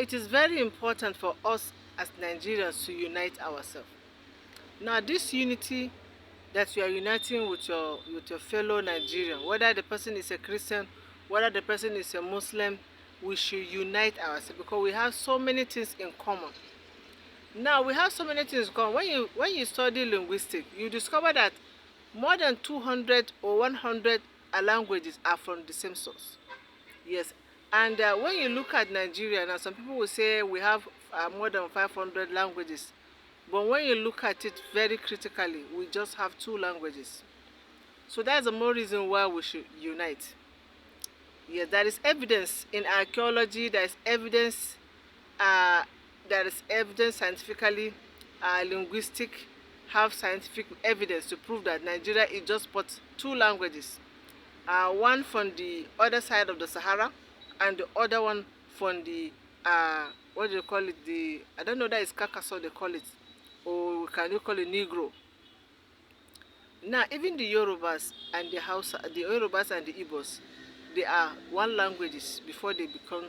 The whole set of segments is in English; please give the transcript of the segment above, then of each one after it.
it is very important for us as Nigerians to unite ourselves. Now, this unity that you are uniting with your fellow Nigerian, whether the person is a Christian, whether the person is a Muslim, we should unite ourselves because we have so many things in common. Now we have so many things in common. When you study linguistics, you discover that more than 200 or 100 languages are from the same source. Yes, and when you look at Nigeria now, some people will say we have more than 500 languages, but when you look at it very critically, we just have two languages. So that's the more reason why we should unite. Yes, there is evidence in archaeology. Uh, there is evidence scientifically, linguistic, have scientific evidence to prove that Nigeria is just but two languages. One from the other side of the Sahara, and the other one from the what do you call it? The I don't know, that is Kakaso they call it, or can you call it Negro? Now even the Yorubas and the Yorubas and the Igbos, they are one languages before they become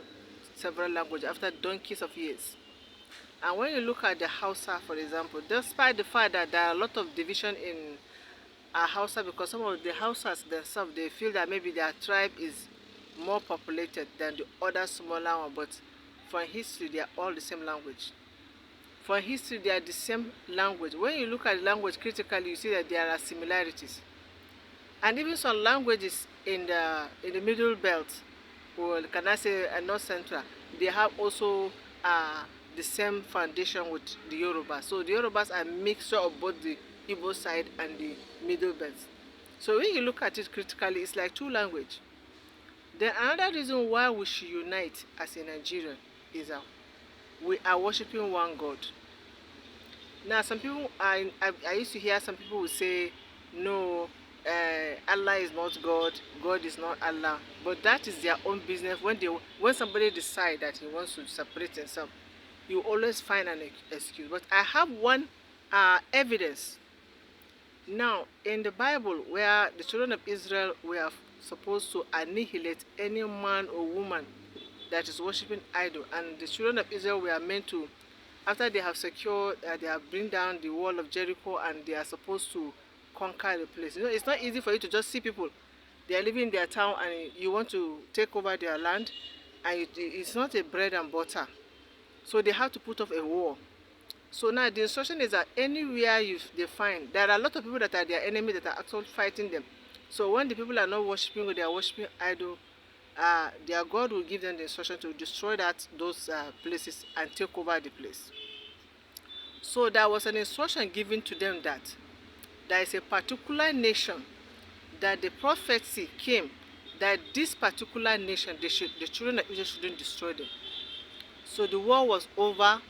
several languages after donkeys of years. And when you look at the Hausa, for example, despite the fact that there are a lot of division in Hausa, because some of the Hausas themselves, they feel that maybe their tribe is more populated than the other smaller one, but for history they are all the same language. For history they are the same language. When you look at the language critically, you see that there are similarities. And even some languages in the middle belt, or can I say north central, they have also the same foundation with the Yoruba. So the Yorubas are a mixture of both the Igbo side and the middle belt. So when you look at it critically, it's like two languages. Then another reason why we should unite as a Nigerian is that we are worshiping one God. Now some people, I used to hear some people will say, no, Allah is not God, God is not Allah. But that is their own business. When somebody decide that he wants to separate himself, you always find an excuse. But I have one evidence. Now in the Bible, where the children of Israel were supposed to annihilate any man or woman that is worshiping idol, and the children of Israel were meant to, after they have secured, they have bring down the wall of Jericho, and they are supposed to conquer the place. You know, it's not easy for you to just see people, they are living in their town, and you want to take over their land, and it's not a bread and butter. So they have to put off a war. So now the instruction is that anywhere they find, there are a lot of people that are their enemy that are actually fighting them. So when the people are not worshiping, or they are worshiping idol, their God will give them the instruction to destroy those places and take over the place. So there was an instruction given to them that there is a particular nation that the prophecy came that this particular nation, the children of Israel shouldn't destroy them. So the war was over.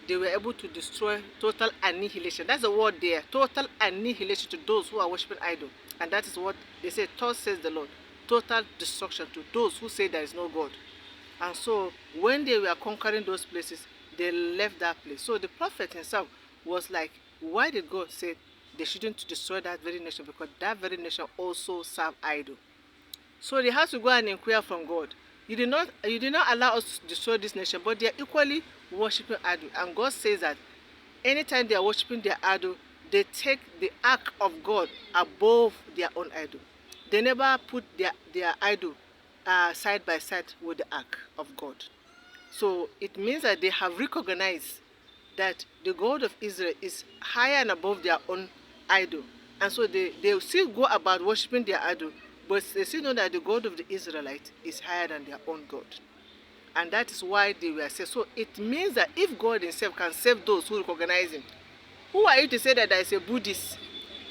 They were able to destroy, total annihilation. That's the word there, total annihilation to those who are worshiping idol. And that is what they say, thus says the Lord, total destruction to those who say there is no God. And so when they were conquering those places, they left that place. So the prophet himself was like, why did God say they shouldn't destroy that very nation? Because that very nation also serve idol. So they have to go and inquire from God. You did not allow us to destroy this nation, but they are equally worshiping idol. And God says that anytime they are worshiping their idol, they take the ark of God above their own idol. They never put their idol side by side with the ark of God. So it means that they have recognized that the God of Israel is higher and above their own idol. And so they still go about worshiping their idol, but they still know that the God of the Israelites is higher than their own God. And that is why they were saved. So it means that if God himself can save those who recognize him, who are you to say that there is a Buddhist,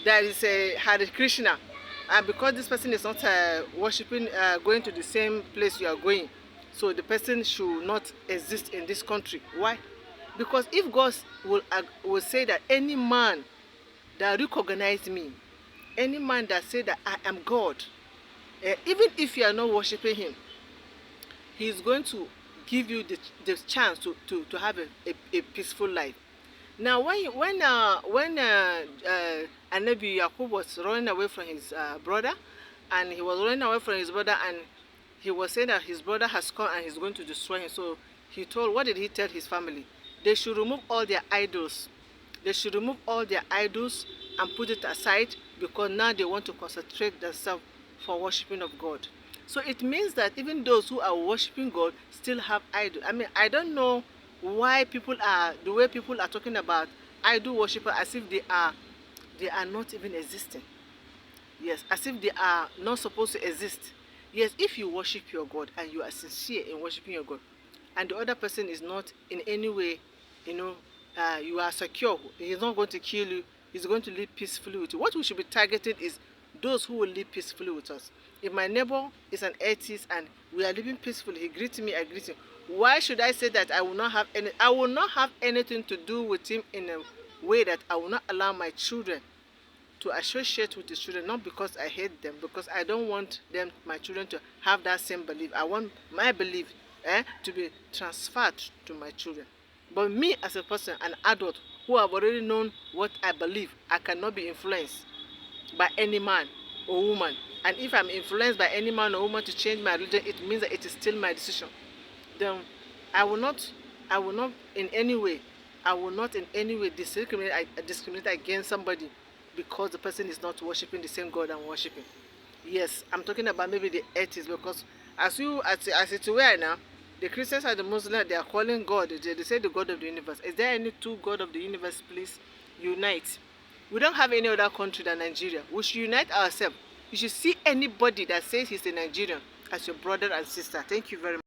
there is a Hare Krishna, and because this person is not worshiping, going to the same place you are going, so the person should not exist in this country? Why? Because if God will say that any man that recognize me, any man that say that I am God, even if you are not worshiping him, he is going to give you the chance to have a peaceful life. Now when Anabi Yaqub was running away from his brother, and he was saying that his brother has come and he's going to destroy him, so what did he tell his family? They should remove all their idols. They should remove all their idols and put it aside, because now they want to concentrate themselves for worshiping of God. So it means that even those who are worshiping God still have idols. I mean, I don't know why the way people are talking about idol worshiper as if they are not even existing. Yes, as if they are not supposed to exist. Yes, if you worship your God and you are sincere in worshiping your God, and the other person is not in any way, you know, you are secure, he is not going to kill you, he's going to live peacefully with you. What we should be targeting is those who will live peacefully with us. If my neighbor is an atheist and we are living peacefully, he greets me, I greet him. Why should I say that I will not have anything to do with him in a way that I will not allow my children to associate with the children, not because I hate them, because I don't want my children, to have that same belief. I want my belief to be transferred to my children. But me as a person, an adult who have already known what I believe, I cannot be influenced by any man or woman. And if I'm influenced by any man or woman to change my religion, it means that it is still my decision. Then I will not in any way, discriminate against somebody because the person is not worshiping the same God I'm worshiping. Yes, I'm talking about maybe the atheists, because as it's where now, the Christians and the Muslims, they are calling God, they say the God of the universe. Is there any two God of the universe? Please unite. We don't have any other country than Nigeria. We should unite ourselves. You should see anybody that says he's a Nigerian as your brother and sister. Thank you very much.